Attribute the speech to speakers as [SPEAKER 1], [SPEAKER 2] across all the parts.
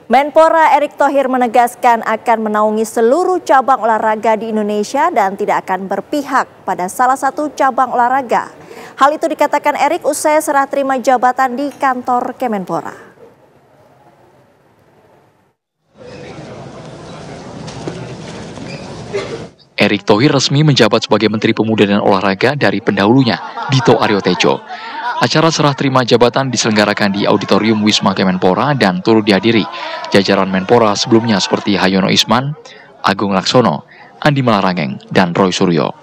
[SPEAKER 1] Menpora Erick Thohir menegaskan akan menaungi seluruh cabang olahraga di Indonesia dan tidak akan berpihak pada salah satu cabang olahraga. Hal itu dikatakan Erick usai serah terima jabatan di kantor Kemenpora.
[SPEAKER 2] Erick Thohir resmi menjabat sebagai Menteri Pemuda dan Olahraga dari pendahulunya, Dito Aryo Tejo. Acara serah terima jabatan diselenggarakan di Auditorium Wisma Kemenpora dan turut dihadiri jajaran Menpora sebelumnya seperti Hayono Isman, Agung Laksono, Andi Malarangeng, dan Roy Suryo.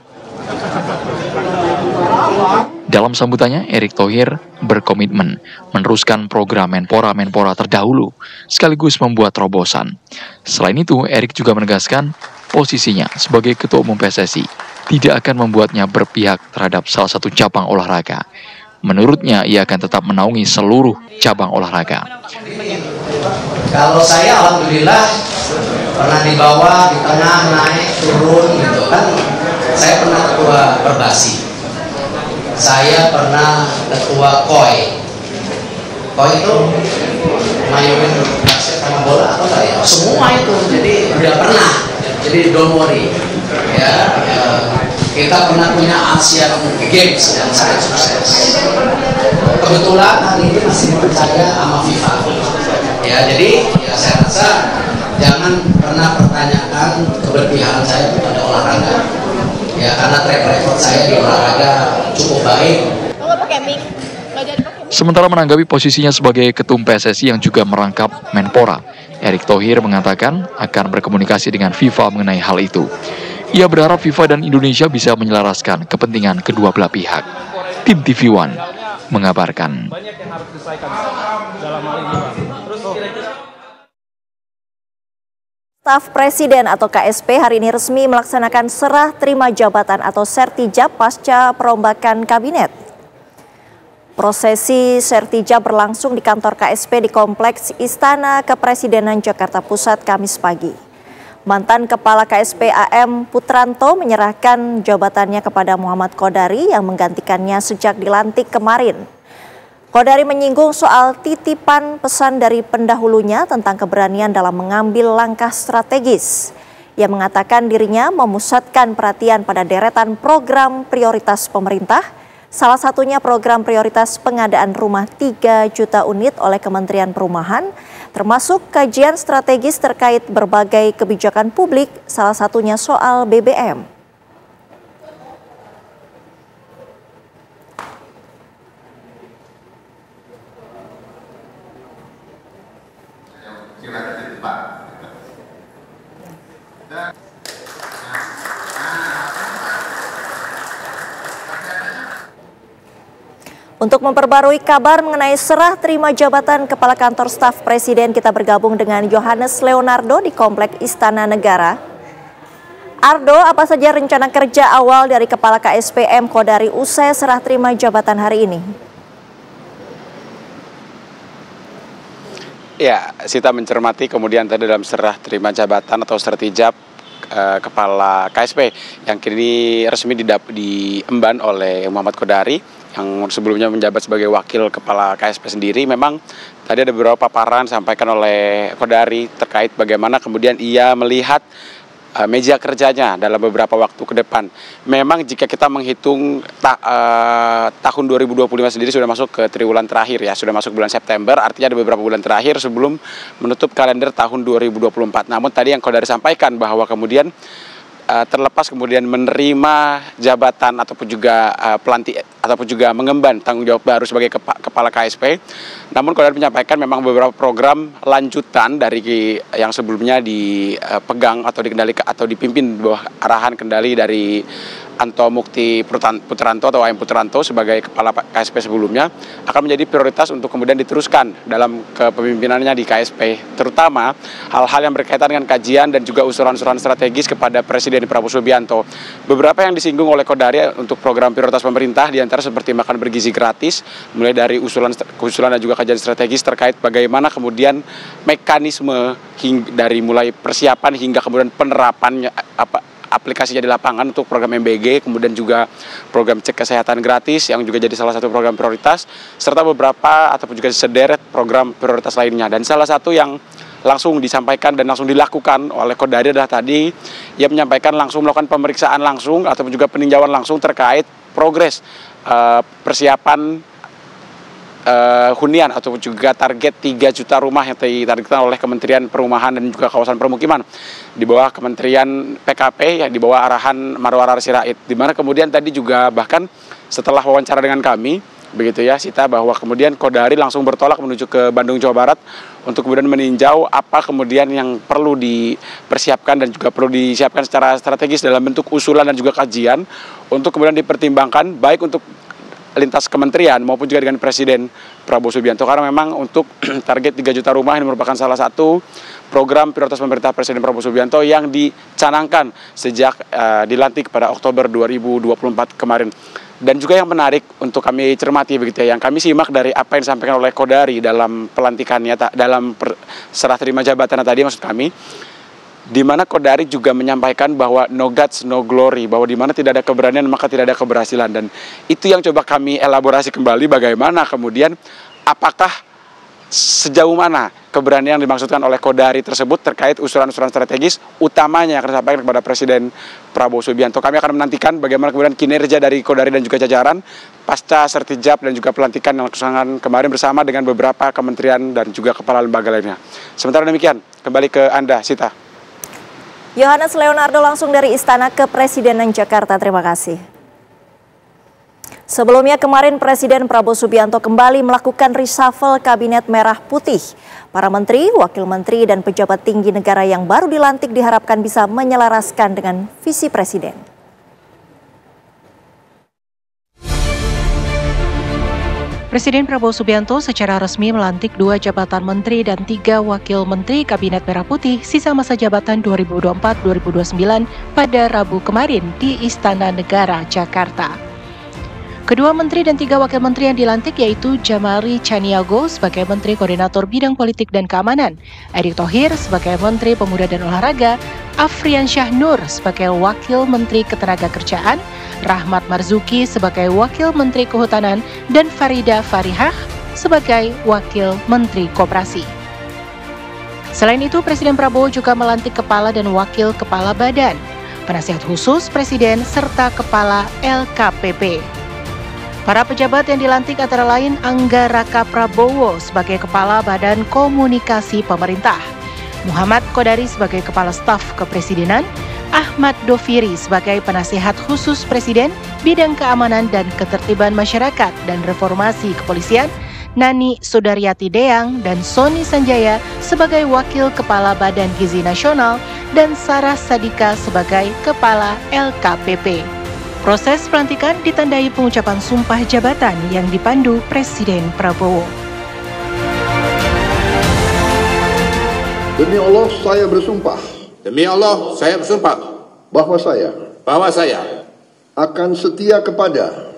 [SPEAKER 2] Dalam sambutannya, Erick Thohir berkomitmen meneruskan program Menpora terdahulu, sekaligus membuat terobosan. Selain itu, Erick juga menegaskan posisinya sebagai Ketua Umum PSSI tidak akan membuatnya berpihak terhadap salah satu cabang olahraga. Menurutnya, ia akan tetap menaungi seluruh cabang olahraga.
[SPEAKER 3] Kalau saya alhamdulillah pernah di bawah, di tengah, naik, turun gitu kan. Saya pernah ketua Perbasi. Saya pernah ketua KOI. KOI itu main basket sama bola atau enggak ya? Semua itu. Jadi udah pernah. Jadi don't worry. Kita pernah punya Asian Games yang sangat sukses. Kebetulan hari ini masih percaya sama FIFA. Ya, jadi ya saya rasa jangan pernah pertanyakan keberpihakan saya kepada olahraga. Ya, karena track record saya di olahraga cukup baik.
[SPEAKER 2] Sementara menanggapi posisinya sebagai Ketum PSSI yang juga merangkap Menpora, Erick Thohir mengatakan akan berkomunikasi dengan FIFA mengenai hal itu. Ia berharap FIFA dan Indonesia bisa menyelaraskan kepentingan kedua belah pihak. Tim TV One mengabarkan.
[SPEAKER 1] Staf Presiden atau KSP hari ini resmi melaksanakan serah terima jabatan atau sertijab pasca perombakan kabinet. Prosesi sertijab berlangsung di kantor KSP di Kompleks Istana Kepresidenan Jakarta Pusat Kamis pagi. Mantan Kepala KSP AM Putranto menyerahkan jabatannya kepada Muhammad Kodari yang menggantikannya sejak dilantik kemarin. Kodari menyinggung soal titipan pesan dari pendahulunya tentang keberanian dalam mengambil langkah strategis. Ia mengatakan dirinya memusatkan perhatian pada deretan program prioritas pemerintah, salah satunya program prioritas pengadaan rumah 3 juta unit oleh Kementerian Perumahan, termasuk kajian strategis terkait berbagai kebijakan publik, salah satunya soal BBM. Untuk memperbarui kabar mengenai serah terima jabatan Kepala Kantor Staf Presiden, kita bergabung dengan Yohanes Leonardo di Komplek Istana Negara. Ardo, apa saja rencana kerja awal dari Kepala KSP M Kodari usai serah terima jabatan hari ini?
[SPEAKER 4] Ya, Sita mencermati kemudian tadi dalam serah terima jabatan atau sertijab Kepala KSP yang kini resmi diemban oleh Muhammad Kodari yang sebelumnya menjabat sebagai wakil Kepala KSP sendiri. Memang tadi ada beberapa paparan disampaikan oleh Kodari terkait bagaimana kemudian ia melihat meja kerjanya dalam beberapa waktu ke depan. Memang jika kita menghitung tahun 2025 sendiri sudah masuk ke triwulan terakhir ya, sudah masuk bulan September, artinya ada beberapa bulan terakhir sebelum menutup kalender tahun 2024. Namun tadi yang Kodari sampaikan bahwa kemudian terlepas kemudian menerima jabatan ataupun juga pelantik ataupun juga mengemban tanggung jawab baru sebagai Kepala KSP. Namun Kodari menyampaikan memang beberapa program lanjutan dari yang sebelumnya dipegang atau dikendalikan atau dipimpin bawah arahan kendali dari Anto Mukti Putranto atau AM Putranto sebagai Kepala KSP sebelumnya akan menjadi prioritas untuk kemudian diteruskan dalam kepemimpinannya di KSP, terutama hal-hal yang berkaitan dengan kajian dan juga usulan-usulan strategis kepada Presiden Prabowo Subianto. Beberapa yang disinggung oleh Kodari untuk program prioritas pemerintah diantara seperti makan bergizi gratis, mulai dari usulan dan juga kajian strategis terkait bagaimana kemudian mekanisme dari mulai persiapan hingga kemudian penerapannya aplikasinya di lapangan untuk program MBG, kemudian juga program cek kesehatan gratis yang juga jadi salah satu program prioritas, serta beberapa ataupun juga sederet program prioritas lainnya. Dan salah satu yang langsung disampaikan dan langsung dilakukan oleh Kodari adalah tadi ia menyampaikan langsung melakukan pemeriksaan langsung ataupun juga peninjauan langsung terkait progres persiapan hunian ataupun juga target 3 juta rumah yang ditargetkan oleh Kementerian Perumahan dan juga Kawasan Permukiman di bawah Kementerian PKP yang di bawah arahan Marwarar Sirait, di mana kemudian tadi juga bahkan setelah wawancara dengan kami begitu ya Sita, bahwa kemudian Kodari langsung bertolak menuju ke Bandung, Jawa Barat untuk kemudian meninjau apa kemudian yang perlu dipersiapkan dan juga perlu disiapkan secara strategis dalam bentuk usulan dan juga kajian untuk kemudian dipertimbangkan baik untuk lintas kementerian maupun juga dengan Presiden Prabowo Subianto, karena memang untuk target 3 juta rumah ini merupakan salah satu program prioritas pemerintah Presiden Prabowo Subianto yang dicanangkan sejak dilantik pada Oktober 2024 kemarin. Dan juga yang menarik untuk kami cermati begitu ya, yang kami simak dari apa yang disampaikan oleh Kodari dalam pelantikannya, dalam serah terima jabatan tadi maksud kami, di mana Kodari juga menyampaikan bahwa no guts, no glory, bahwa di mana tidak ada keberanian maka tidak ada keberhasilan. Dan itu yang coba kami elaborasi kembali, bagaimana kemudian apakah sejauh mana keberanian yang dimaksudkan oleh Kodari tersebut terkait usulan-usulan strategis utamanya yang akan disampaikan kepada Presiden Prabowo Subianto. Kami akan menantikan bagaimana kemudian kinerja dari Kodari dan juga jajaran pasca sertijab dan juga pelantikan yang dilaksanakan kemarin bersama dengan beberapa kementerian dan juga kepala lembaga lainnya. Sementara demikian, kembali ke Anda, Sita.
[SPEAKER 1] Yohanes Leonardo langsung dari Istana Kepresidenan Jakarta, terima kasih. Sebelumnya kemarin Presiden Prabowo Subianto kembali melakukan reshuffle Kabinet Merah Putih. Para menteri, wakil menteri, dan pejabat tinggi negara yang baru dilantik diharapkan bisa menyelaraskan dengan visi Presiden.
[SPEAKER 5] Presiden Prabowo Subianto secara resmi melantik 2 jabatan menteri dan 3 wakil menteri Kabinet Merah Putih sisa masa jabatan 2024-2029 pada Rabu kemarin di Istana Negara, Jakarta. Kedua menteri dan 3 wakil menteri yang dilantik yaitu Jamari Chaniago sebagai Menteri Koordinator Bidang Politik dan Keamanan, Erick Thohir sebagai Menteri Pemuda dan Olahraga, Afrian Syah Nur sebagai Wakil Menteri Ketenagakerjaan, Rahmat Marzuki sebagai Wakil Menteri Kehutanan, dan Farida Farihah sebagai Wakil Menteri Koperasi. Selain itu, Presiden Prabowo juga melantik Kepala dan Wakil Kepala Badan, Penasihat Khusus Presiden, serta Kepala LKPP. Para pejabat yang dilantik antara lain Angga Raka Prabowo sebagai Kepala Badan Komunikasi Pemerintah, Muhammad Kodari sebagai Kepala Staf Kepresidenan, Ahmad Doviri sebagai Penasihat Khusus Presiden Bidang Keamanan dan Ketertiban Masyarakat dan Reformasi Kepolisian, Nani Sudaryati Deang dan Soni Sanjaya sebagai Wakil Kepala Badan Gizi Nasional, dan Sarah Sadika sebagai Kepala LKPP. Proses pelantikan ditandai pengucapan sumpah jabatan yang dipandu Presiden Prabowo.
[SPEAKER 6] Demi Allah saya bersumpah.
[SPEAKER 7] Demi Allah saya bersumpah.
[SPEAKER 6] Bahwa saya akan setia kepada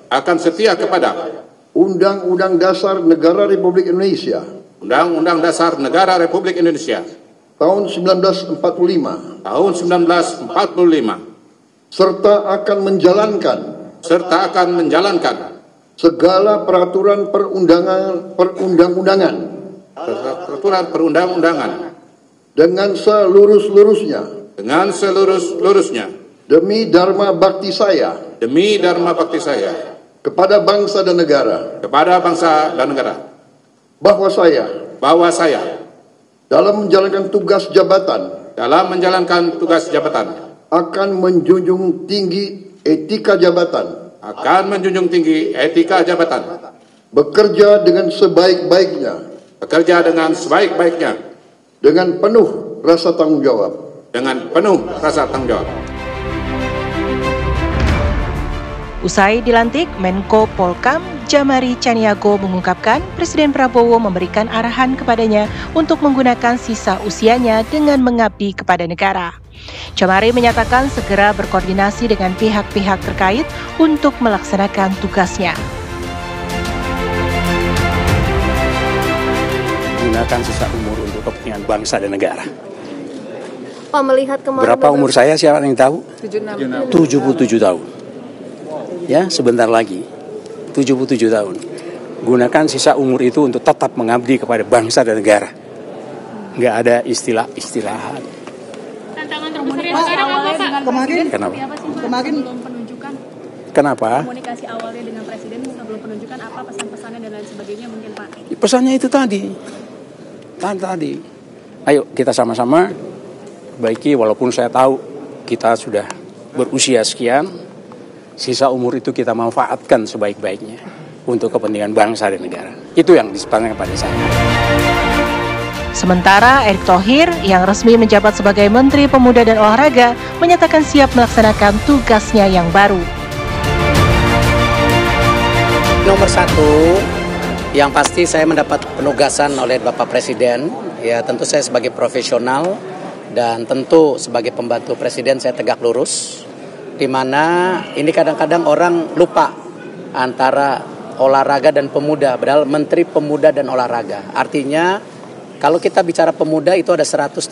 [SPEAKER 6] Undang-Undang Dasar Negara Republik Indonesia.
[SPEAKER 7] Undang-Undang Dasar Negara Republik Indonesia.
[SPEAKER 6] Tahun 1945. Serta akan menjalankan segala peraturan perundang-undangan dengan seluruh-luruhnya demi dharma bakti saya kepada bangsa dan negara, bahwa saya dalam menjalankan tugas jabatan akan menjunjung tinggi etika jabatan, bekerja dengan sebaik-baiknya, dengan penuh rasa tanggung jawab.
[SPEAKER 5] Usai dilantik, Menko Polkam Jamari Chaniago mengungkapkan Presiden Prabowo memberikan arahan kepadanya untuk menggunakan sisa usianya dengan mengabdi kepada negara. Jamari menyatakan segera berkoordinasi dengan pihak-pihak terkait untuk melaksanakan tugasnya.
[SPEAKER 8] Gunakan sisa umur untuk kepentingan bangsa dan negara.
[SPEAKER 9] Pak, melihat kemarin
[SPEAKER 8] berapa umur saya, siapa yang tahu? 77 tahun. Ya, sebentar lagi 77 tahun. Gunakan sisa umur itu untuk tetap mengabdi kepada bangsa dan negara. nggak ada istilah-istilahan.
[SPEAKER 10] Tantangan terbesarnya sekarang apa, Pak?
[SPEAKER 8] Kenapa?
[SPEAKER 10] Kemarin belum penunjukan.
[SPEAKER 8] Kenapa?
[SPEAKER 10] Komunikasi awalnya dengan Presiden sebelum penunjukan apa pesan-pesannya dan lain sebagainya mungkin, Pak?
[SPEAKER 8] Pesannya itu tadi. Ayo kita sama-sama perbaiki, walaupun saya tahu kita sudah berusia sekian, sisa umur itu kita manfaatkan sebaik-baiknya untuk kepentingan bangsa dan negara. Itu yang disepakati pada saya.
[SPEAKER 5] Sementara Erick Thohir yang resmi menjabat sebagai Menteri Pemuda dan Olahraga menyatakan siap melaksanakan tugasnya yang baru.
[SPEAKER 3] Nomor satu, yang pasti saya mendapat penugasan oleh Bapak Presiden, ya tentu saya sebagai profesional dan tentu sebagai pembantu Presiden saya tegak lurus, di mana ini kadang-kadang orang lupa antara olahraga dan pemuda, padahal Menteri Pemuda dan Olahraga. Artinya kalau kita bicara pemuda itu ada 131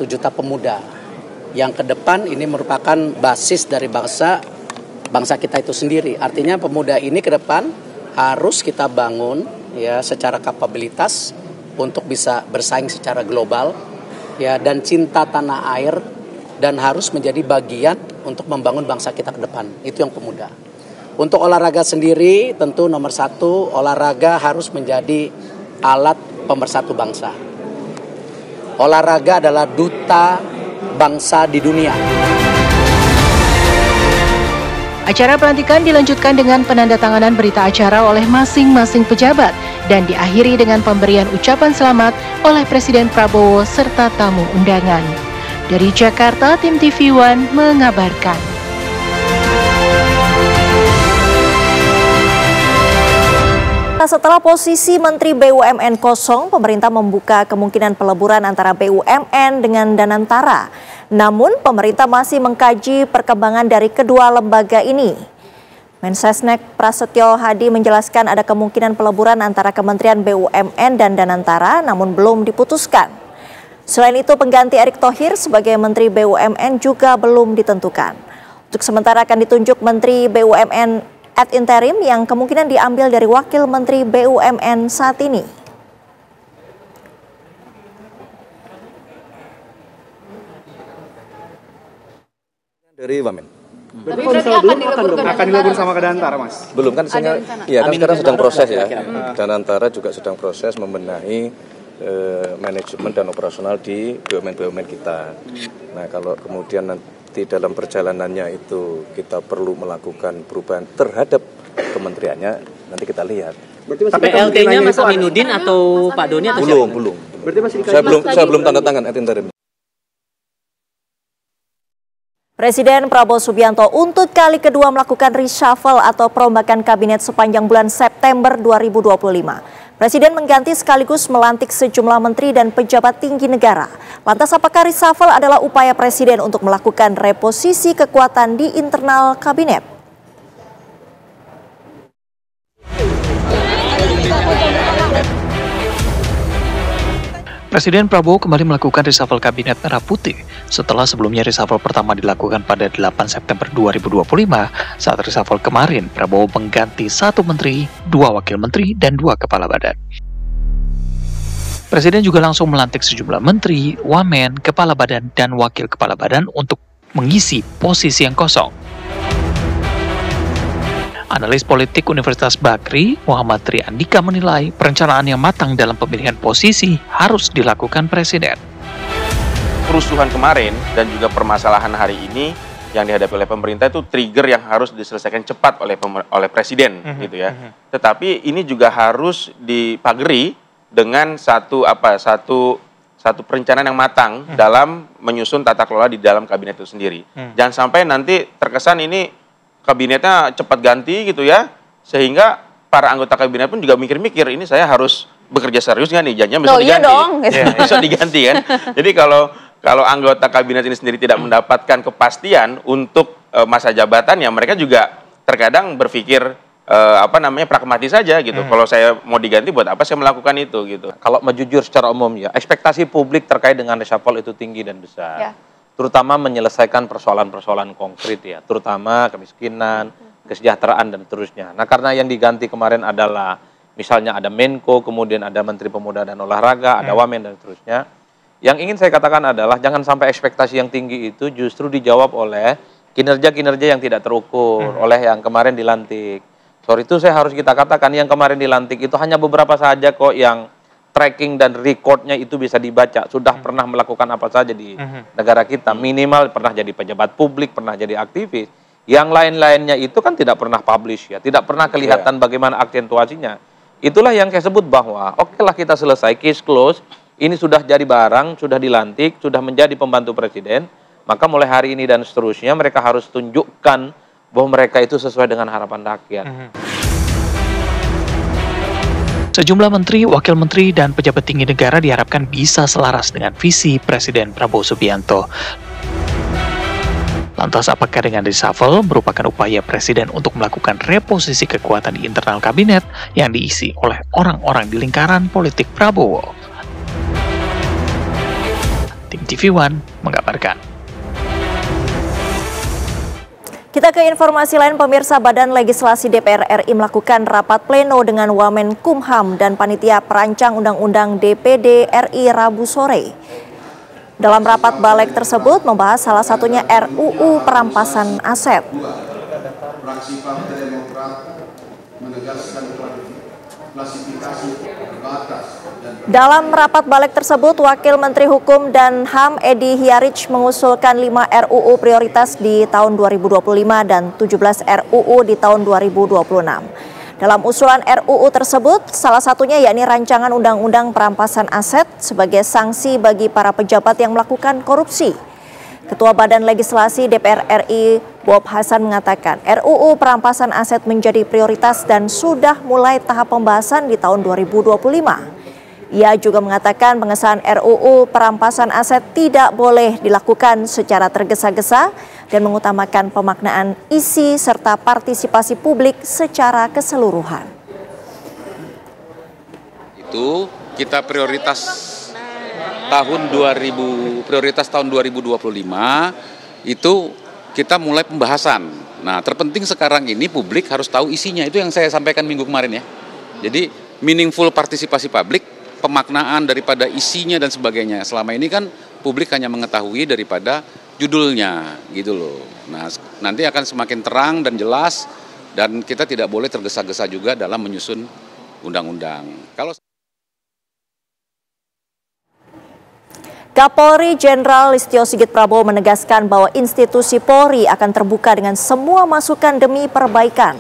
[SPEAKER 3] juta pemuda yang ke depan ini merupakan basis dari bangsa kita itu sendiri. Artinya pemuda ini ke depan harus kita bangun ya secara kapabilitas untuk bisa bersaing secara global ya, dan cinta tanah air, dan harus menjadi bagian untuk membangun bangsa kita ke depan. Itu yang pemuda. Untuk olahraga sendiri tentu nomor satu, olahraga harus menjadi alat pemersatu bangsa. Olahraga adalah duta bangsa di dunia.
[SPEAKER 5] Acara pelantikan dilanjutkan dengan penandatanganan berita acara oleh masing-masing pejabat dan diakhiri dengan pemberian ucapan selamat oleh Presiden Prabowo serta tamu undangan. Dari Jakarta, tim TV One mengabarkan.
[SPEAKER 1] Setelah posisi Menteri BUMN kosong, pemerintah membuka kemungkinan peleburan antara BUMN dengan Danantara. Namun, pemerintah masih mengkaji perkembangan dari kedua lembaga ini. Mensesnek Prasetyo Hadi menjelaskan ada kemungkinan peleburan antara Kementerian BUMN dan Danantara, namun belum diputuskan. Selain itu, pengganti Erick Thohir sebagai Menteri BUMN juga belum ditentukan. Untuk sementara akan ditunjuk Menteri BUMN ad interim yang kemungkinan diambil dari Wakil Menteri BUMN saat ini.
[SPEAKER 11] Dari Wamen.
[SPEAKER 12] Berarti kalau misalnya belum akan dilakukan sama ke Danantara, Mas?
[SPEAKER 11] Belum kan, iya kan sekarang sedang proses ya. Danantara juga sedang proses membenahi manajemen dan operasional di BUMN kita. Nah, kalau kemudian nanti dalam perjalanannya itu kita perlu melakukan perubahan terhadap kementeriannya, nanti kita lihat.
[SPEAKER 13] PLT-nya Mas Aminuddin atau Pak Doni atau
[SPEAKER 11] siapa? Belum.
[SPEAKER 12] Berarti masih
[SPEAKER 11] saya belum tanda tangan ad interim.
[SPEAKER 1] Presiden Prabowo Subianto untuk kali kedua melakukan reshuffle atau perombakan kabinet sepanjang bulan September 2025. Presiden mengganti sekaligus melantik sejumlah menteri dan pejabat tinggi negara. Lantas apakah reshuffle adalah upaya Presiden untuk melakukan reposisi kekuatan di internal kabinet?
[SPEAKER 2] Presiden Prabowo kembali melakukan reshuffle Kabinet Merah Putih setelah sebelumnya reshuffle pertama dilakukan pada 8 September 2025. Saat reshuffle kemarin, Prabowo mengganti 1 menteri, 2 wakil menteri, dan 2 kepala badan. Presiden juga langsung melantik sejumlah menteri, wamen, kepala badan, dan wakil kepala badan untuk mengisi posisi yang kosong. Analis politik Universitas Bagri, Muhammad Tri Andika menilai perencanaan yang matang dalam pemilihan posisi harus dilakukan Presiden.
[SPEAKER 4] Kerusuhan kemarin dan juga permasalahan hari ini yang dihadapi oleh pemerintah itu trigger yang harus diselesaikan cepat oleh Presiden, gitu ya. Tetapi ini juga harus dipagari dengan satu perencanaan yang matang dalam menyusun tata kelola di dalam kabinet itu sendiri. Jangan sampai nanti terkesan ini kabinetnya cepat ganti gitu ya, sehingga para anggota kabinet pun juga mikir-mikir, ini saya harus bekerja serius nggak nih, janjinya besok diganti. Besok diganti kan. Jadi kalau anggota kabinet ini sendiri tidak mendapatkan kepastian untuk masa jabatannya, mereka juga terkadang berpikir pragmatis saja gitu. Kalau saya mau diganti, buat apa saya melakukan itu gitu.
[SPEAKER 14] Kalau jujur secara umum ya, ekspektasi publik terkait dengan reshuffle itu tinggi dan besar. Ya. Terutama menyelesaikan persoalan-persoalan konkret ya, terutama kemiskinan, kesejahteraan dan seterusnya. Nah, karena yang diganti kemarin adalah misalnya ada Menko, kemudian ada Menteri Pemuda dan Olahraga, ada Wamen dan seterusnya. Yang ingin saya katakan adalah jangan sampai ekspektasi yang tinggi itu justru dijawab oleh kinerja-kinerja yang tidak terukur, oleh yang kemarin dilantik. Sorry itu saya harus kita katakan, yang kemarin dilantik itu hanya beberapa saja kok yang tracking dan recordnya itu bisa dibaca. Sudah pernah melakukan apa saja di negara kita. Minimal pernah jadi pejabat publik, pernah jadi aktivis. Yang lain-lainnya itu kan tidak pernah publish ya, tidak pernah kelihatan bagaimana aksentuasinya. Itulah yang saya sebut bahwa oke lah kita selesai, case close, ini sudah jadi barang, sudah dilantik, sudah menjadi pembantu presiden, maka mulai hari ini dan seterusnya mereka harus tunjukkan bahwa mereka itu sesuai dengan harapan rakyat.
[SPEAKER 2] Sejumlah menteri, wakil menteri, dan pejabat tinggi negara diharapkan bisa selaras dengan visi Presiden Prabowo Subianto. Lantas apakah dengan reshuffle merupakan upaya Presiden untuk melakukan reposisi kekuatan di internal kabinet yang diisi oleh orang-orang di lingkaran politik Prabowo? Tim TV One mengabarkan.
[SPEAKER 1] Kita ke informasi lain, pemirsa. Badan Legislasi DPR RI melakukan rapat pleno dengan Wamenkumham dan Panitia Perancang Undang-Undang DPD RI Rabu sore. Dalam rapat balik tersebut membahas salah satunya RUU perampasan aset. Dalam rapat balik tersebut, Wakil Menteri Hukum dan HAM Edi Hiarij mengusulkan 5 RUU prioritas di tahun 2025 dan 17 RUU di tahun 2026. Dalam usulan RUU tersebut, salah satunya yakni rancangan undang-undang perampasan aset sebagai sanksi bagi para pejabat yang melakukan korupsi. Ketua Badan Legislasi DPR RI Bob Hasan mengatakan RUU perampasan aset menjadi prioritas dan sudah mulai tahap pembahasan di tahun 2025. Ia juga mengatakan pengesahan RUU perampasan aset tidak boleh dilakukan secara tergesa-gesa dan mengutamakan pemaknaan isi serta partisipasi publik secara keseluruhan.
[SPEAKER 15] Itu kita prioritas tahun 2025 itu kita mulai pembahasan. Nah, terpenting sekarang ini publik harus tahu isinya. Itu yang saya sampaikan minggu kemarin ya. Jadi meaningful partisipasi publik, pemaknaan daripada isinya dan sebagainya. Selama ini kan publik hanya mengetahui daripada judulnya gitu loh. Nah, nanti akan semakin terang dan jelas dan kita tidak boleh tergesa-gesa juga dalam menyusun undang-undang.
[SPEAKER 1] Kapolri Jenderal Listio Sigit Prabowo menegaskan bahwa institusi Polri akan terbuka dengan semua masukan demi perbaikan.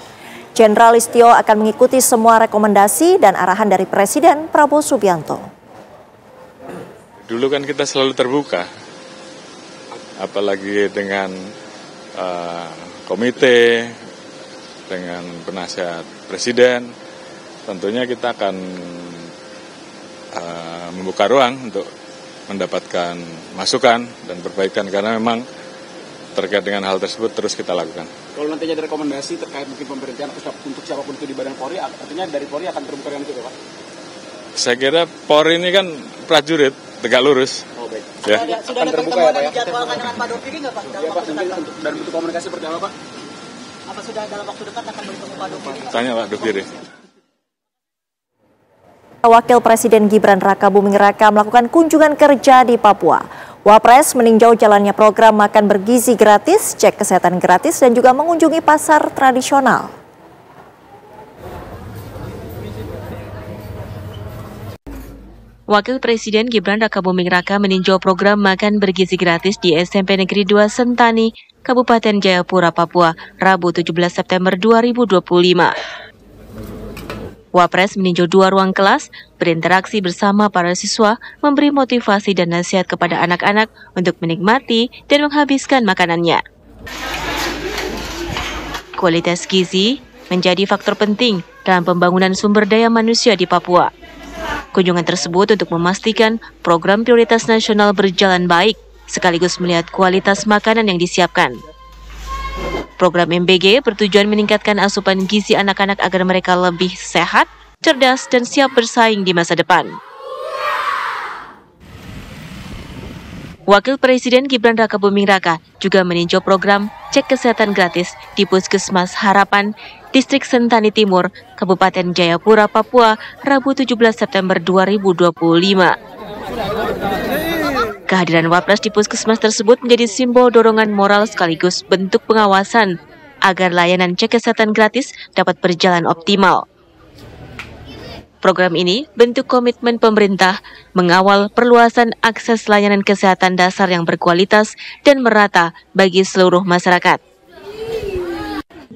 [SPEAKER 1] Jenderal Listio akan mengikuti semua rekomendasi dan arahan dari Presiden Prabowo Subianto.
[SPEAKER 16] Dulu kan kita selalu terbuka, apalagi dengan komite, dengan penasihat Presiden, tentunya kita akan membuka ruang untuk mendapatkan masukan dan perbaikan karena memang terkait dengan hal tersebut terus kita lakukan.
[SPEAKER 12] Kalau nantinya ada rekomendasi terkait mungkin pemberhentian untuk siapapun itu di Badan Polri, artinya dari Polri akan terbuka dengan itu ya Pak?
[SPEAKER 16] Saya kira Polri ini kan prajurit, tegak lurus.
[SPEAKER 12] Oh baik.
[SPEAKER 16] Ya.
[SPEAKER 12] Sudah ada pertemuan dan dijadwalkan dengan Pak Doviri nggak Pak? Iya Pak, dan bentuk komunikasi seperti apa Pak? Apa sudah dalam waktu dekat akan bertemu Pak Doviri?
[SPEAKER 16] Tanya Pak Doviri.
[SPEAKER 1] Wakil Presiden Gibran Rakabuming Raka melakukan kunjungan kerja di Papua. Wapres meninjau jalannya program makan bergizi gratis, cek kesehatan gratis, dan juga mengunjungi pasar tradisional.
[SPEAKER 17] Wakil Presiden Gibran Rakabuming Raka meninjau program makan bergizi gratis di SMP Negeri 2 Sentani, Kabupaten Jayapura, Papua, Rabu 17 September 2025. Wapres meninjau 2 ruang kelas, berinteraksi bersama para siswa, memberi motivasi dan nasihat kepada anak-anak untuk menikmati dan menghabiskan makanannya. Kualitas gizi menjadi faktor penting dalam pembangunan sumber daya manusia di Papua. Kunjungan tersebut untuk memastikan program prioritas nasional berjalan baik, sekaligus melihat kualitas makanan yang disiapkan. Program MBG bertujuan meningkatkan asupan gizi anak-anak agar mereka lebih sehat, cerdas, dan siap bersaing di masa depan. Wakil Presiden Gibran Rakabuming Raka juga meninjau program cek kesehatan gratis di Puskesmas Harapan, Distrik Sentani Timur, Kabupaten Jayapura, Papua, Rabu 17 September 2025. Kehadiran Wapres di puskesmas tersebut menjadi simbol dorongan moral sekaligus bentuk pengawasan agar layanan cek kesehatan gratis dapat berjalan optimal. Program ini bentuk komitmen pemerintah mengawal perluasan akses layanan kesehatan dasar yang berkualitas dan merata bagi seluruh masyarakat.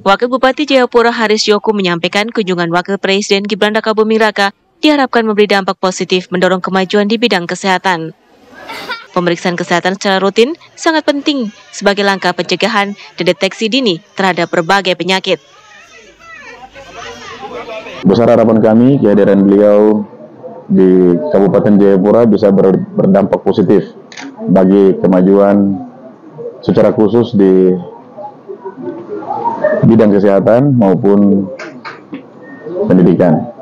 [SPEAKER 17] Wakil Bupati Jayapura Haris Yoku menyampaikan kunjungan Wakil Presiden Gibran Rakabuming Raka diharapkan memberi dampak positif mendorong kemajuan di bidang kesehatan. Pemeriksaan kesehatan secara rutin sangat penting sebagai langkah pencegahan dan deteksi dini terhadap berbagai penyakit.
[SPEAKER 18] Besar harapan kami kehadiran beliau di Kabupaten Jayapura bisa berdampak positif bagi kemajuan secara khusus di bidang kesehatan maupun pendidikan.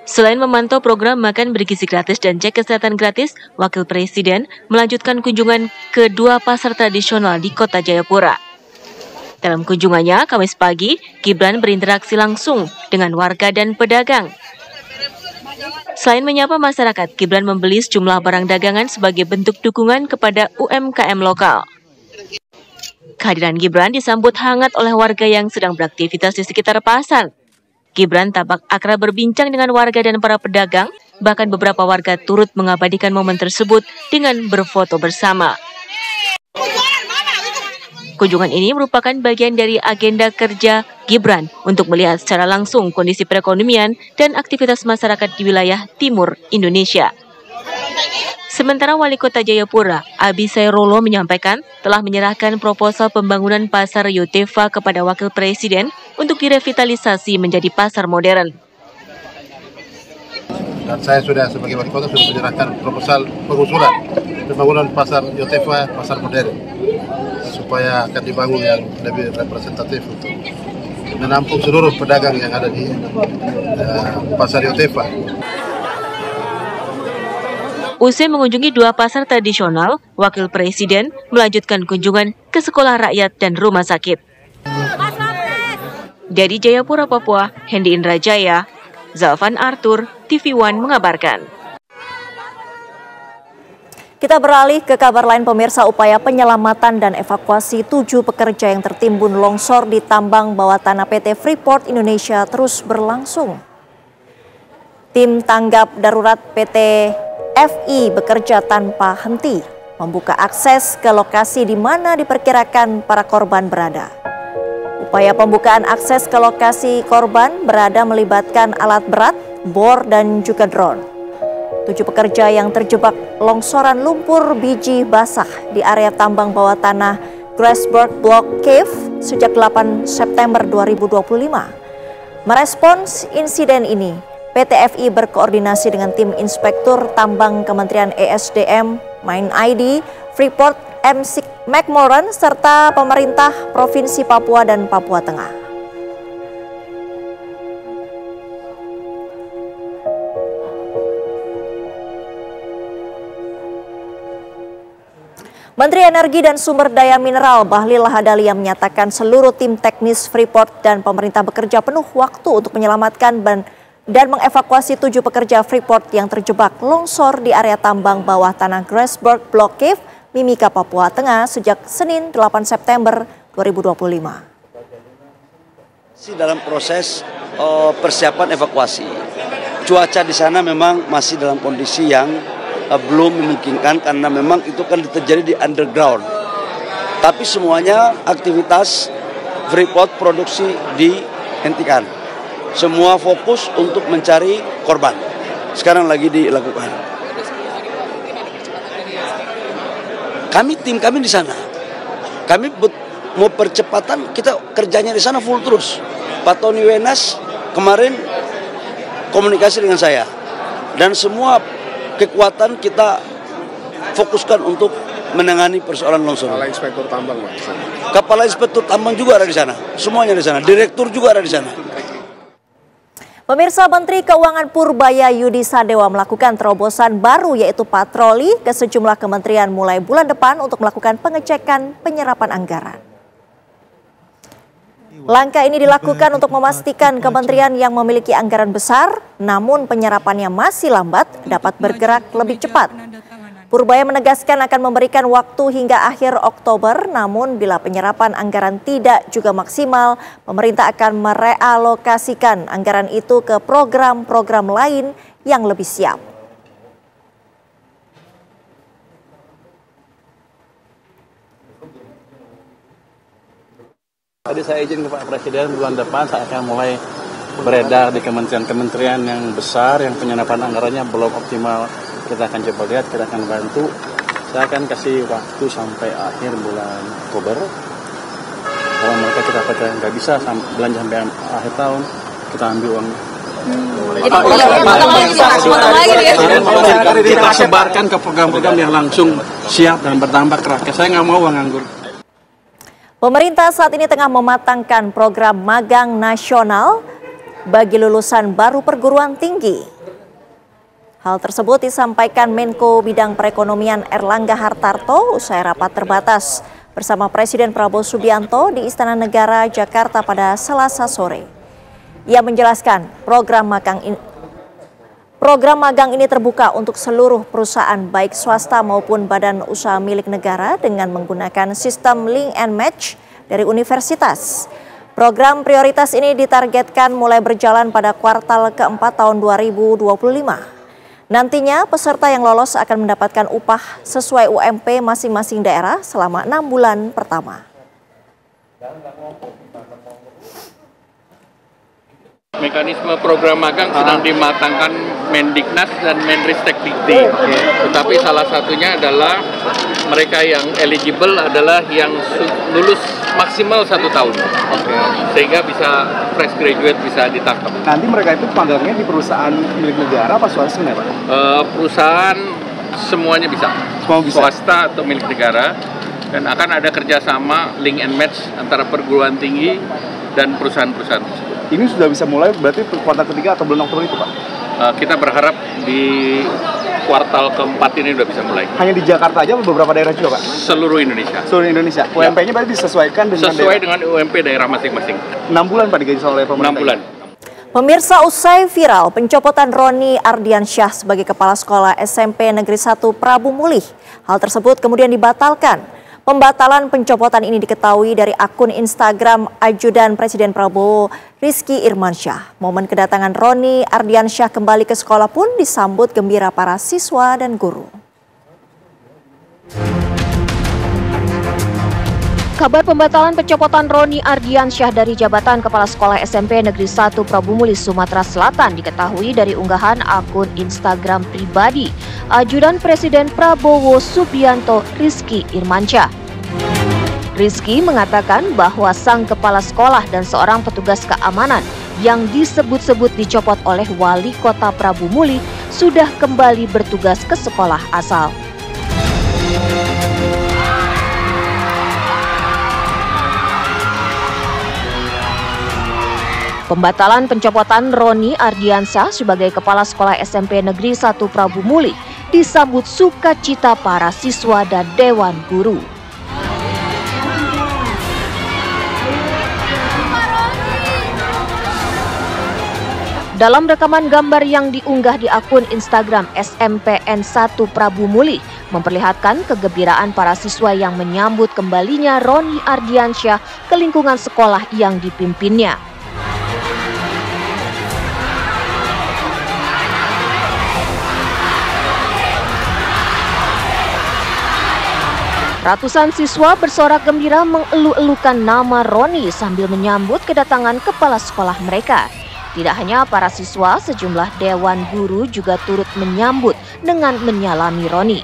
[SPEAKER 17] Selain memantau program makan bergizi gratis dan cek kesehatan gratis, Wakil Presiden melanjutkan kunjungan ke 2 pasar tradisional di Kota Jayapura. Dalam kunjungannya, Kamis pagi, Gibran berinteraksi langsung dengan warga dan pedagang. Selain menyapa masyarakat, Gibran membeli sejumlah barang dagangan sebagai bentuk dukungan kepada UMKM lokal. Kehadiran Gibran disambut hangat oleh warga yang sedang beraktivitas di sekitar pasar. Gibran tampak akrab berbincang dengan warga dan para pedagang, bahkan beberapa warga turut mengabadikan momen tersebut dengan berfoto bersama. Kunjungan ini merupakan bagian dari agenda kerja Gibran untuk melihat secara langsung kondisi perekonomian dan aktivitas masyarakat di wilayah timur Indonesia. Sementara Wali Kota Jayapura, Abi Sairolo menyampaikan telah menyerahkan proposal pembangunan pasar Yotefa kepada Wakil Presiden untuk direvitalisasi menjadi pasar modern.
[SPEAKER 19] Dan saya sudah sebagai Wali Kota sudah menyerahkan proposal pengusulan pembangunan pasar Yotefa, pasar modern, supaya akan dibangun yang lebih representatif untuk menampung seluruh pedagang yang ada di pasar Yotefa.
[SPEAKER 17] Usai mengunjungi 2 pasar tradisional, Wakil Presiden melanjutkan kunjungan ke sekolah rakyat dan rumah sakit. Dari Jayapura, Papua, Hendy Indrajaya, Zalvan Arthur, TV One mengabarkan.
[SPEAKER 1] Kita beralih ke kabar lain pemirsa, upaya penyelamatan dan evakuasi 7 pekerja yang tertimbun longsor di tambang bawah tanah PT Freeport Indonesia terus berlangsung. Tim tanggap darurat PT FI bekerja tanpa henti, membuka akses ke lokasi di mana diperkirakan para korban berada. Upaya pembukaan akses ke lokasi korban berada melibatkan alat berat, bor, dan juga drone. 7 pekerja yang terjebak longsoran lumpur biji basah di area tambang bawah tanah Grasberg Block Cave sejak 8 September 2025. Merespons insiden ini, PT FI berkoordinasi dengan tim inspektur tambang Kementerian ESDM, Mine ID, Freeport, McMoran, serta pemerintah Provinsi Papua dan Papua Tengah. Menteri Energi dan Sumber Daya Mineral Bahlil Lahadalia menyatakan seluruh tim teknis Freeport dan pemerintah bekerja penuh waktu untuk menyelamatkan dan mengevakuasi 7 pekerja Freeport yang terjebak longsor di area tambang bawah tanah Grasberg Block Cave, Mimika, Papua Tengah sejak Senin 8 September 2025.
[SPEAKER 20] Dalam proses persiapan evakuasi, cuaca di sana memang masih dalam kondisi yang belum memungkinkan karena memang itu kan terjadi di underground. Tapi semuanya aktivitas Freeport produksi dihentikan. Semua fokus untuk mencari korban. Sekarang lagi dilakukan. Tim kami di sana. Kami mau percepatan, kita kerjanya di sana full terus. Pak Tony Wenas kemarin komunikasi dengan saya. Dan semua kekuatan kita fokuskan untuk menangani persoalan longsor.
[SPEAKER 7] Kepala Inspektur Tambang, Pak.
[SPEAKER 20] Kepala Inspektur Tambang juga ada di sana. Semuanya di sana. Direktur juga ada di sana.
[SPEAKER 1] Pemirsa, Menteri Keuangan Purbaya Yudi Sadewa melakukan terobosan baru yaitu patroli ke sejumlah kementerian mulai bulan depan untuk melakukan pengecekan penyerapan anggaran. Langkah ini dilakukan untuk memastikan kementerian yang memiliki anggaran besar, namun penyerapannya masih lambat, dapat bergerak lebih cepat. Purbaya menegaskan akan memberikan waktu hingga akhir Oktober, namun bila penyerapan anggaran tidak juga maksimal, pemerintah akan merealokasikan anggaran itu ke program-program lain yang lebih siap.
[SPEAKER 21] Tadi saya izin ke Pak Presiden bulan depan saya akan mulai beredar di kementerian-kementerian yang besar, yang penyerapan anggarannya belum optimal. Kita akan coba lihat, kita akan bantu. Saya akan kasih waktu sampai akhir bulan Oktober. Kalau mereka kita percaya nggak bisa belanja sampai akhir tahun, kita ambil uangnya. Kita sebarkan ke program-program yang langsung siap dan berdampak ke rakyat. Saya nggak mau uang nganggur.
[SPEAKER 1] Pemerintah saat ini tengah mematangkan program magang nasional bagi lulusan baru perguruan tinggi. Hal tersebut disampaikan Menko Bidang Perekonomian Erlangga Hartarto usai rapat terbatas bersama Presiden Prabowo Subianto di Istana Negara Jakarta pada Selasa sore. Ia menjelaskan program magang ini terbuka untuk seluruh perusahaan baik swasta maupun badan usaha milik negara dengan menggunakan sistem link and match dari universitas. Program prioritas ini ditargetkan mulai berjalan pada kuartal keempat tahun 2025. Nantinya peserta yang lolos akan mendapatkan upah sesuai UMP masing-masing daerah selama 6 bulan pertama.
[SPEAKER 22] Mekanisme program magang sedang dimatangkan Mendiknas dan Menristek-Dikti. Tetapi salah satunya adalah mereka yang eligible adalah yang lulus maksimal 1 tahun. Sehingga bisa fresh graduate bisa ditangkap.
[SPEAKER 23] Nanti mereka itu magangnya di perusahaan milik negara apa swasta sebenarnya, Pak?
[SPEAKER 22] Perusahaan semuanya bisa.
[SPEAKER 23] Semua bisa.
[SPEAKER 22] Swasta atau milik negara. Dan akan ada kerjasama link and match antara perguruan tinggi dan perusahaan-perusahaan tersebut.
[SPEAKER 23] Ini sudah bisa mulai berarti kuartal ketiga atau bulan Oktober itu, Pak?
[SPEAKER 22] Kita berharap di kuartal keempat ini sudah bisa mulai.
[SPEAKER 23] Hanya di Jakarta aja atau beberapa daerah juga, Pak?
[SPEAKER 22] Seluruh Indonesia.
[SPEAKER 23] Seluruh Indonesia. UMP-nya berarti disesuaikan dengan
[SPEAKER 22] dengan UMP daerah masing-masing.
[SPEAKER 23] 6 bulan Pak digaji oleh pemerintah.
[SPEAKER 22] 6 bulan.
[SPEAKER 1] Pemirsa, usai viral pencopotan Roni Ardiansyah sebagai Kepala Sekolah SMP Negeri 1 Prabu Mulih. Hal tersebut kemudian dibatalkan. Pembatalan pencopotan ini diketahui dari akun Instagram Ajudan Presiden Prabowo, Rizky Irmansyah. Momen kedatangan Roni Ardiansyah kembali ke sekolah pun disambut gembira para siswa dan guru.
[SPEAKER 24] Kabar pembatalan pencopotan Roni Ardiansyah dari jabatan Kepala Sekolah SMP Negeri 1 Prabu Mulih, Sumatera Selatan diketahui dari unggahan akun Instagram pribadi Ajudan Presiden Prabowo Subianto, Rizky Irmansyah. Rizky mengatakan bahwa sang kepala sekolah dan seorang petugas keamanan yang disebut-sebut dicopot oleh Wali Kota Prabu Mulih sudah kembali bertugas ke sekolah asal. Pembatalan pencopotan Roni Ardiansyah sebagai Kepala Sekolah SMP Negeri 1 Prabu Mulih disambut sukacita para siswa dan Dewan Guru. Dalam rekaman gambar yang diunggah di akun Instagram SMPN 1 Prabu Mulih memperlihatkan kegembiraan para siswa yang menyambut kembalinya Roni Ardiansyah ke lingkungan sekolah yang dipimpinnya. Ratusan siswa bersorak gembira mengeluh-elukan nama Roni sambil menyambut kedatangan kepala sekolah mereka. Tidak hanya para siswa, sejumlah dewan guru juga turut menyambut dengan menyalami Roni.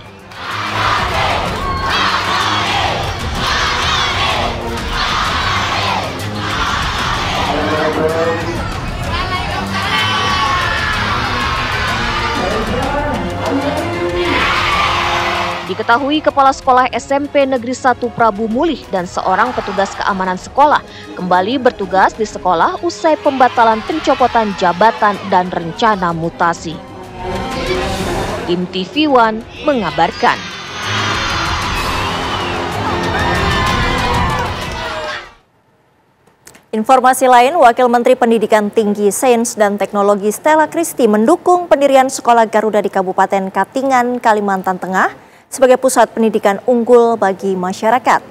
[SPEAKER 24] Diketahui Kepala Sekolah SMP Negeri 1 Prabu Mulih dan seorang petugas keamanan sekolah kembali bertugas di sekolah usai pembatalan pencopotan jabatan dan rencana mutasi. Tim TV One mengabarkan.
[SPEAKER 1] Informasi lain, Wakil Menteri Pendidikan Tinggi, Sains dan Teknologi Stella Christy mendukung pendirian Sekolah Garuda di Kabupaten Katingan, Kalimantan Tengah sebagai pusat pendidikan unggul bagi masyarakat.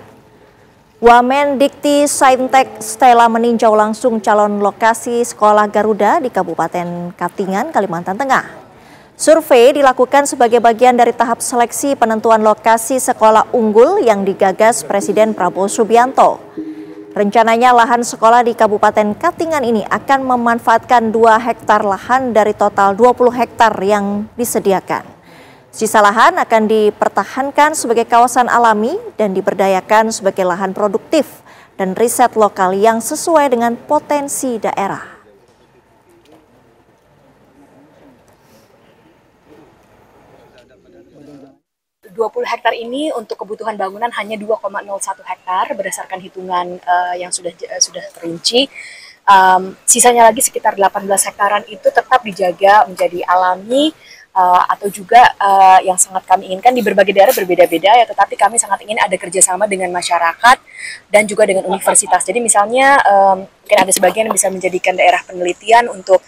[SPEAKER 1] Wamen Dikti Saintek Stella meninjau langsung calon lokasi Sekolah Garuda di Kabupaten Katingan, Kalimantan Tengah. Survei dilakukan sebagai bagian dari tahap seleksi penentuan lokasi sekolah unggul yang digagas Presiden Prabowo Subianto. Rencananya lahan sekolah di Kabupaten Katingan ini akan memanfaatkan 2 hektar lahan dari total 20 hektar yang disediakan. Sisa lahan akan dipertahankan sebagai kawasan alami dan diberdayakan sebagai lahan produktif dan riset lokal yang sesuai dengan potensi daerah.
[SPEAKER 6] 20 hektar ini untuk kebutuhan bangunan hanya 2,01 hektar berdasarkan hitungan yang sudah terinci. Sisanya lagi sekitar 18 hektaran itu tetap dijaga menjadi alami atau juga yang sangat kami inginkan di berbagai daerah berbeda-beda ya, tetapi kami sangat ingin ada kerjasama dengan masyarakat dan juga dengan universitas. Jadi misalnya mungkin ada sebagian yang bisa menjadikan daerah penelitian untuk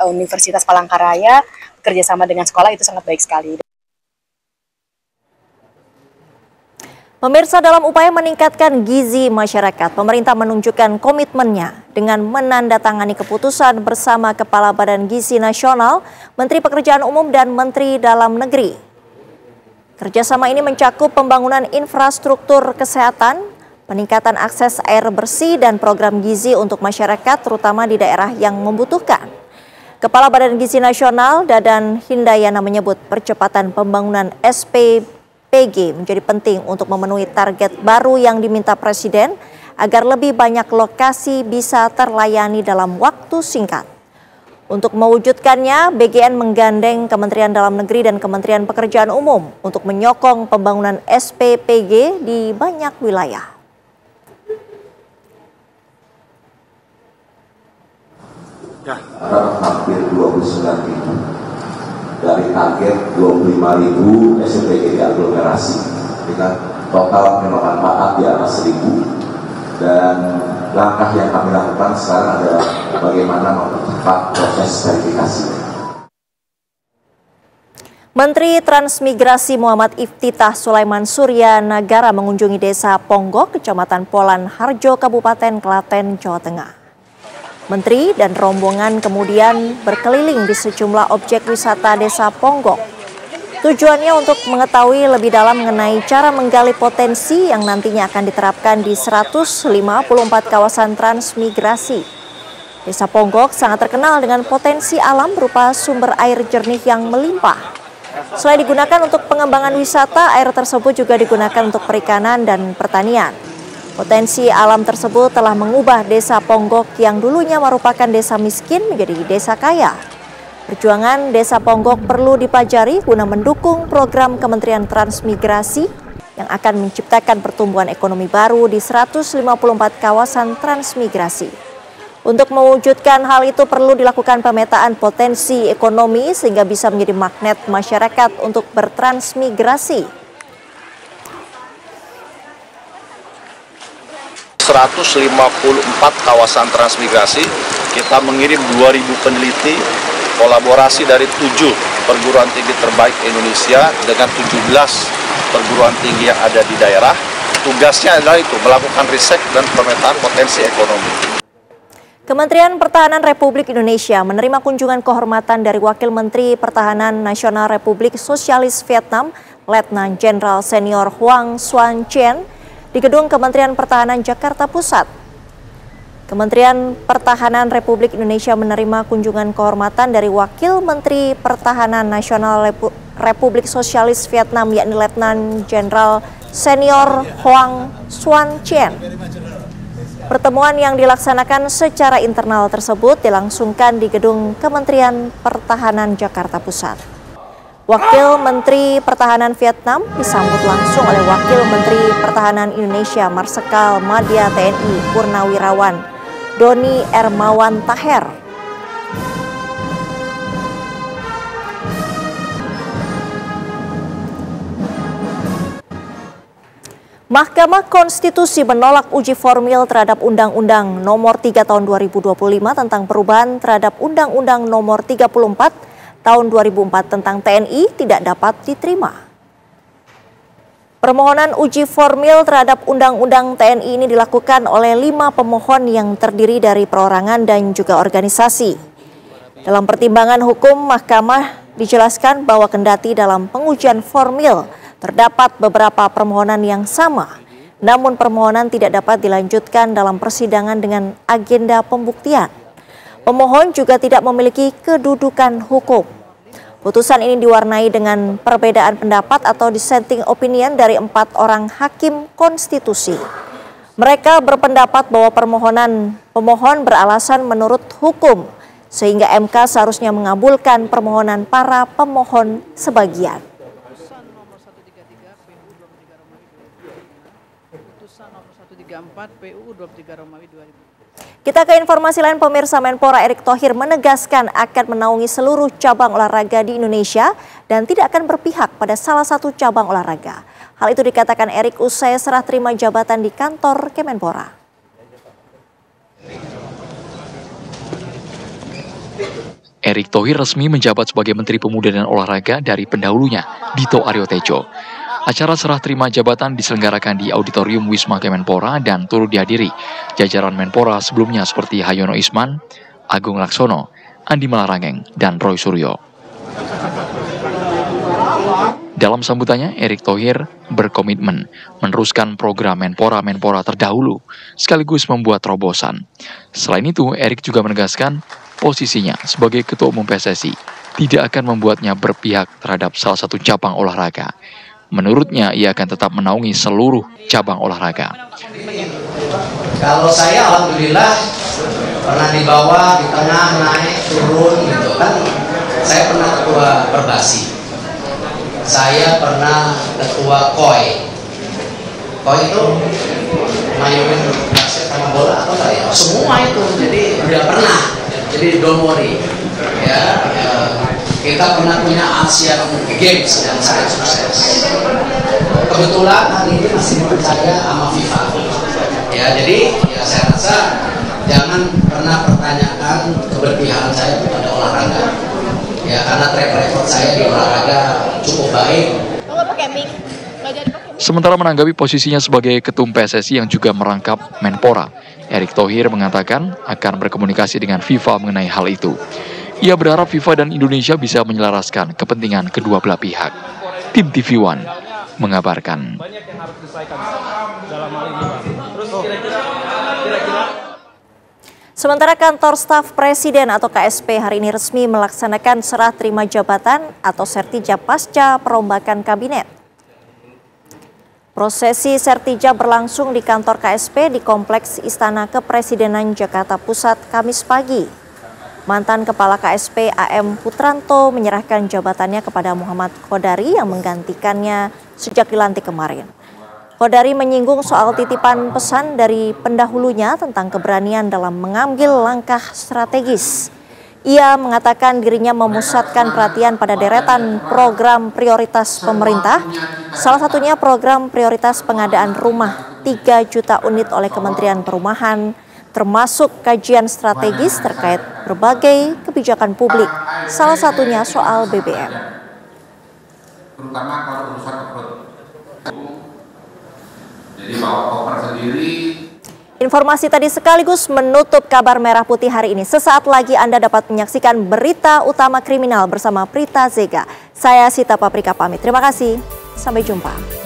[SPEAKER 6] Universitas Palangkaraya, kerjasama dengan sekolah itu sangat baik sekali.
[SPEAKER 1] Pemirsa, dalam upaya meningkatkan gizi masyarakat, pemerintah menunjukkan komitmennya dengan menandatangani keputusan bersama Kepala Badan Gizi Nasional, Menteri Pekerjaan Umum dan Menteri Dalam Negeri. Kerjasama ini mencakup pembangunan infrastruktur kesehatan, peningkatan akses air bersih dan program gizi untuk masyarakat terutama di daerah yang membutuhkan. Kepala Badan Gizi Nasional, Dadan Hindayana menyebut percepatan pembangunan SPPG menjadi penting untuk memenuhi target baru yang diminta Presiden agar lebih banyak lokasi bisa terlayani dalam waktu singkat. Untuk mewujudkannya, BGN menggandeng Kementerian Dalam Negeri dan Kementerian Pekerjaan Umum untuk menyokong pembangunan SPPG di banyak wilayah.
[SPEAKER 8] Hampir 29.000. Dari target 25.000 SPPG di aglomerasi, dengan total pemanfaat di atas 1.000, dan langkah yang kami lakukan sekarang adalah bagaimana mempercepat proses verifikasi.
[SPEAKER 1] Menteri Transmigrasi Muhammad Iftitah Sulaiman Surya Nagara mengunjungi Desa Ponggok, Kecamatan Polan Harjo, Kabupaten Klaten, Jawa Tengah. Menteri dan rombongan kemudian berkeliling di sejumlah objek wisata Desa Ponggok. Tujuannya untuk mengetahui lebih dalam mengenai cara menggali potensi yang nantinya akan diterapkan di 154 kawasan transmigrasi. Desa Ponggok sangat terkenal dengan potensi alam berupa sumber air jernih yang melimpah. Selain digunakan untuk pengembangan wisata, air tersebut juga digunakan untuk perikanan dan pertanian. Potensi alam tersebut telah mengubah Desa Ponggok yang dulunya merupakan desa miskin menjadi desa kaya. Perjuangan Desa Ponggok perlu dipelajari guna mendukung program Kementerian Transmigrasi yang akan menciptakan pertumbuhan ekonomi baru di 154 kawasan transmigrasi. Untuk mewujudkan hal itu perlu dilakukan pemetaan potensi ekonomi sehingga bisa menjadi magnet masyarakat untuk bertransmigrasi.
[SPEAKER 9] 154 kawasan transmigrasi, kita mengirim 2.000 peneliti, kolaborasi dari 7 perguruan tinggi terbaik Indonesia dengan 17 perguruan tinggi yang ada di daerah. Tugasnya adalah itu, melakukan riset dan pemetaan potensi ekonomi.
[SPEAKER 1] Kementerian Pertahanan Republik Indonesia menerima kunjungan kehormatan dari Wakil Menteri Pertahanan Nasional Republik Sosialis Vietnam, Letnan Jenderal Senior Hoang Xuan Chien, di Gedung Kementerian Pertahanan Jakarta Pusat. Kementerian Pertahanan Republik Indonesia menerima kunjungan kehormatan dari Wakil Menteri Pertahanan Nasional Republik Sosialis Vietnam, yakni Letnan Jenderal Senior Hoang Xuan Chien. Pertemuan yang dilaksanakan secara internal tersebut dilangsungkan di Gedung Kementerian Pertahanan Jakarta Pusat. Wakil Menteri Pertahanan Vietnam disambut langsung oleh Wakil Menteri Pertahanan Indonesia Marsikal Madya TNI Purnawirawan Doni Ermawan Taher. Mahkamah Konstitusi menolak uji formil terhadap Undang-Undang Nomor 3 Tahun 2025 tentang perubahan terhadap Undang-Undang Nomor 34 Tahun 2004 tentang TNI tidak dapat diterima. Permohonan uji formil terhadap Undang-Undang TNI ini dilakukan oleh 5 pemohon yang terdiri dari perorangan dan juga organisasi. Dalam pertimbangan hukum, Mahkamah dijelaskan bahwa kendati dalam pengujian formil terdapat beberapa permohonan yang sama, namun permohonan tidak dapat dilanjutkan dalam persidangan dengan agenda pembuktian. Pemohon juga tidak memiliki kedudukan hukum. Putusan ini diwarnai dengan perbedaan pendapat atau dissenting opinion dari 4 orang hakim konstitusi. Mereka berpendapat bahwa pemohon beralasan menurut hukum, sehingga MK seharusnya mengabulkan permohonan para pemohon sebagian. Kita ke informasi lain, pemirsa. Menpora Erick Thohir menegaskan akan menaungi seluruh cabang olahraga di Indonesia dan tidak akan berpihak pada salah satu cabang olahraga. Hal itu dikatakan Erick usai serah terima jabatan di kantor Kemenpora.
[SPEAKER 2] Erick Thohir resmi menjabat sebagai Menteri Pemuda dan Olahraga dari pendahulunya, Dito Aryo Tejo. Acara serah terima jabatan diselenggarakan di Auditorium Wisma Kemenpora dan turut dihadiri jajaran Menpora sebelumnya seperti Hayono Isman, Agung Laksono, Andi Malarangeng, dan Roy Suryo. Dalam sambutannya, Erick Thohir berkomitmen meneruskan program Menpora terdahulu, sekaligus membuat terobosan. Selain itu, Erick juga menegaskan posisinya sebagai Ketua Umum PSSI tidak akan membuatnya berpihak terhadap salah satu cabang olahraga. Menurutnya, ia akan tetap menaungi seluruh cabang olahraga.
[SPEAKER 3] Kalau saya alhamdulillah pernah di bawah, di tengah, naik, turun gitu kan. Saya pernah ketua Perbasi. Saya pernah ketua KOI. KOI itu mainin basket sama bola atau enggak ya? Semua itu. Jadi udah pernah. Jadi don't worry. Ya, kita pernah punya Asian Games dan sangat sukses. Kebetulan hari ini masih percaya sama FIFA. Ya, jadi ya saya rasa jangan pernah pertanyakan keberpihakan saya kepada olahraga. Ya, karena track record saya di olahraga cukup baik.
[SPEAKER 2] Sementara menanggapi posisinya sebagai Ketum PSSI yang juga merangkap Menpora, Erick Thohir mengatakan akan berkomunikasi dengan FIFA mengenai hal itu. Ia berharap FIFA dan Indonesia bisa menyelaraskan kepentingan kedua belah pihak. Tim TV One mengabarkan.
[SPEAKER 1] Sementara kantor staf Presiden atau KSP hari ini resmi melaksanakan serah terima jabatan atau sertijab pasca perombakan kabinet. Prosesi sertijab berlangsung di kantor KSP di Kompleks Istana Kepresidenan Jakarta Pusat Kamis pagi. Mantan Kepala KSP AM Putranto menyerahkan jabatannya kepada Muhammad Kodari yang menggantikannya sejak dilantik kemarin. Kodari menyinggung soal titipan pesan dari pendahulunya tentang keberanian dalam mengambil langkah strategis. Ia mengatakan dirinya memusatkan perhatian pada deretan program prioritas pemerintah, salah satunya program prioritas pengadaan rumah 3 juta unit oleh Kementerian Perumahan, termasuk kajian strategis terkait berbagai kebijakan publik, salah satunya soal BBM.
[SPEAKER 5] Terutama kalau urusan jadi bawa koper sendiri.
[SPEAKER 1] Informasi tadi sekaligus menutup kabar Merah Putih hari ini. Sesaat lagi Anda dapat menyaksikan berita utama kriminal bersama Prita Zega. Saya Sita Paprika pamit. Terima kasih. Sampai jumpa.